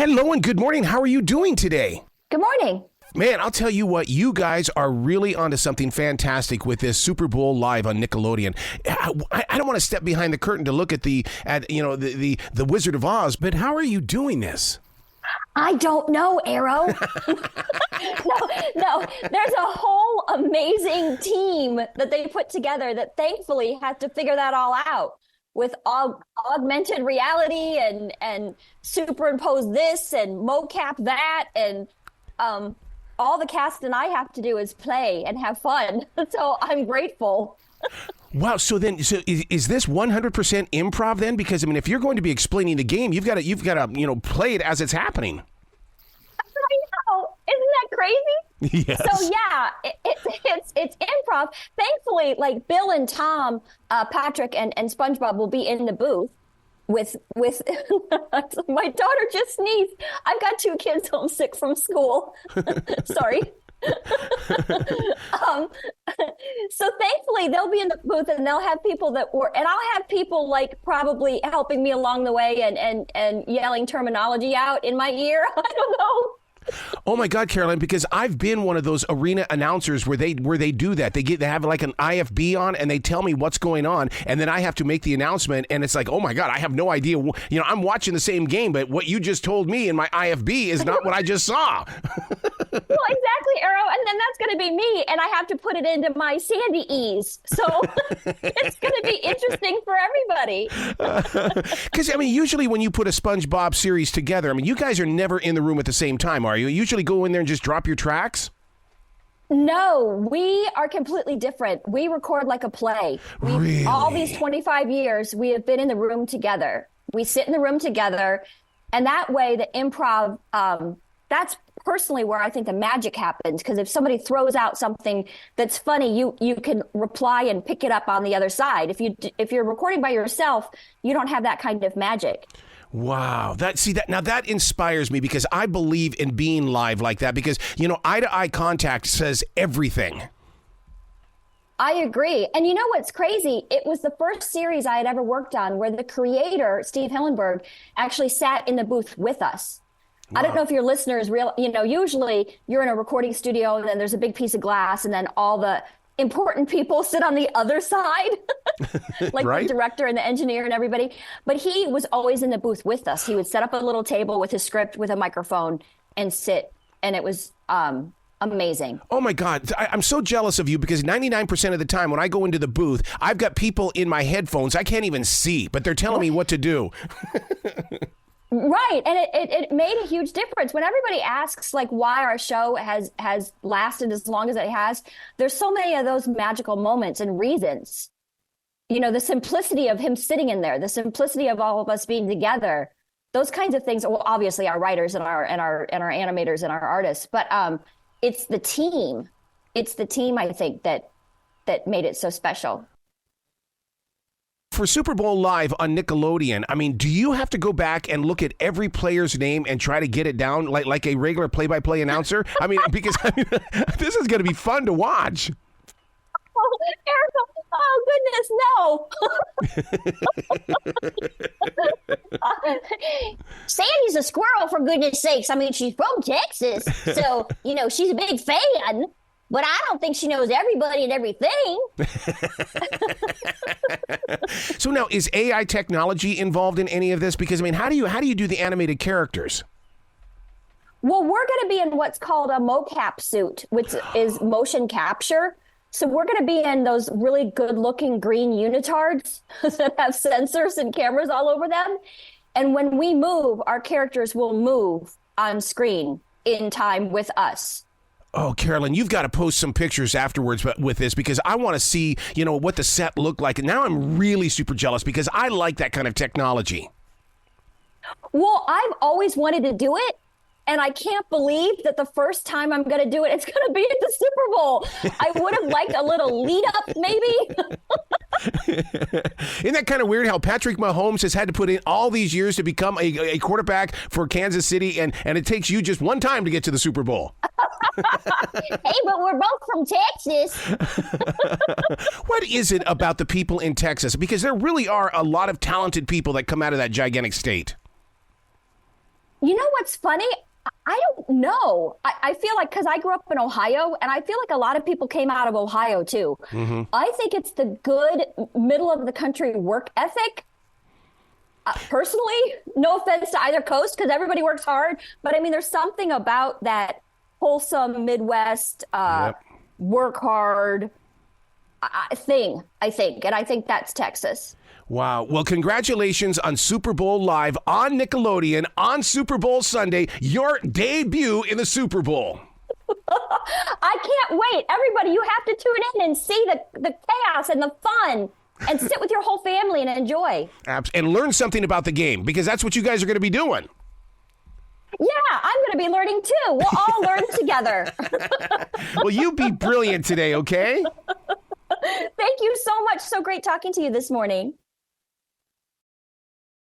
Hello and good morning. How are you doing today? Good morning. Man, I'll tell you what, you guys are really onto something fantastic with this Super Bowl live on Nickelodeon. I don't want to step behind the curtain to look at the Wizard of Oz, but how are you doing this? I don't know, Arrow. No. There's a whole amazing team that they put together that thankfully has to figure that all out with augmented reality and superimpose this and mocap that and all the cast and I have to do is play and have fun. So I'm grateful. Wow. So is this 100% improv then? Because I mean, if you're going to be explaining the game, you've got to play it as it's happening. I know. Isn't that crazy? Yes. So yeah, it's improv. Thankfully, like Bill and Tom, Patrick and SpongeBob will be in the booth with my daughter just sneezed. I've got 2 kids homesick from school. Sorry. So thankfully they'll be in the booth and they'll have people and I'll have people like probably helping me along the way and yelling terminology out in my ear. I don't know. Oh my God, Carolyn, because I've been one of those arena announcers where they do that. They have like an IFB on and they tell me what's going on, and then I have to make the announcement, and it's like, oh my God, I have no idea. I'm watching the same game, but what you just told me in my IFB is not what I just saw. Well, exactly, Arrow, and then that's going to be me, and I have to put it into my Sandy ease. So it's going to be interesting for everybody. Because, I mean, usually when you put a SpongeBob series together, I mean, you guys are never in the room at the same time, are you? You usually go in there and just drop your tracks? No, we are completely different. We record like a play. Really? All these 25 years, we have been in the room together. We sit in the room together, and that way the improv, that's personally where I think the magic happens, because if somebody throws out something that's funny, you can reply and pick it up on the other side. If you're recording by yourself, you don't have that kind of magic. Wow. That inspires me, because I believe in being live like that, because, eye-to-eye contact says everything. I agree. And you know what's crazy? It was the first series I had ever worked on where the creator, Steve Hillenburg, actually sat in the booth with us. Wow. I don't know if your listeners usually you're in a recording studio and then there's a big piece of glass and then all the important people sit on the other side, like right? The director and the engineer and everybody. But he was always in the booth with us. He would set up a little table with his script with a microphone and sit. And it was amazing. Oh, my God. I'm so jealous of you, because 99% of the time when I go into the booth, I've got people in my headphones I can't even see, but they're telling me what to do. Right. And it made a huge difference. When everybody asks like why our show has lasted as long as it has, there's so many of those magical moments and reasons. The simplicity of him sitting in there, the simplicity of all of us being together, those kinds of things. Well, obviously our writers and our animators and our artists, but it's the team. It's the team, I think, that made it so special. For Super Bowl Live on Nickelodeon, I mean, do you have to go back and look at every player's name and try to get it down like a regular play-by-play announcer? I mean, because this is going to be fun to watch. Oh, goodness, no. Sandy's a squirrel, for goodness sakes. I mean, she's from Texas, so, she's a big fan. But I don't think she knows everybody and everything. So now, is AI technology involved in any of this? Because, I mean, how do you do the animated characters? Well, we're going to be in what's called a mocap suit, which is motion capture. So we're going to be in those really good-looking green unitards that have sensors and cameras all over them. And when we move, our characters will move on screen in time with us. Oh, Carolyn, you've got to post some pictures afterwards with this, because I want to see, what the set looked like. And now I'm really super jealous, because I like that kind of technology. Well, I've always wanted to do it. And I can't believe that the first time I'm going to do it, it's going to be at the Super Bowl. I would have liked a little lead up, maybe. Isn't that kind of weird how Patrick Mahomes has had to put in all these years to become a quarterback for Kansas City, and it takes you just one time to get to the Super Bowl? Hey, but we're both from Texas. What is it about the people in Texas? Because there really are a lot of talented people that come out of that gigantic state. You know what's funny? I don't know. I feel like because I grew up in Ohio, and I feel like a lot of people came out of Ohio too. I think it's the good middle of the country work ethic. Personally, no offense to either coast, because everybody works hard. But I mean, there's something about that wholesome Midwest work hard thing, I think. And I think that's Texas. Wow. Well, congratulations on Super Bowl Live on Nickelodeon on Super Bowl Sunday, your debut in the Super Bowl. I can't wait. Everybody, you have to tune in and see the chaos and the fun and sit with your whole family and enjoy. And learn something about the game, because that's what you guys are going to be doing. Yeah, I'm going to be learning too. We'll all learn together. Well, you be brilliant today, okay? Thank you so much. So great talking to you this morning.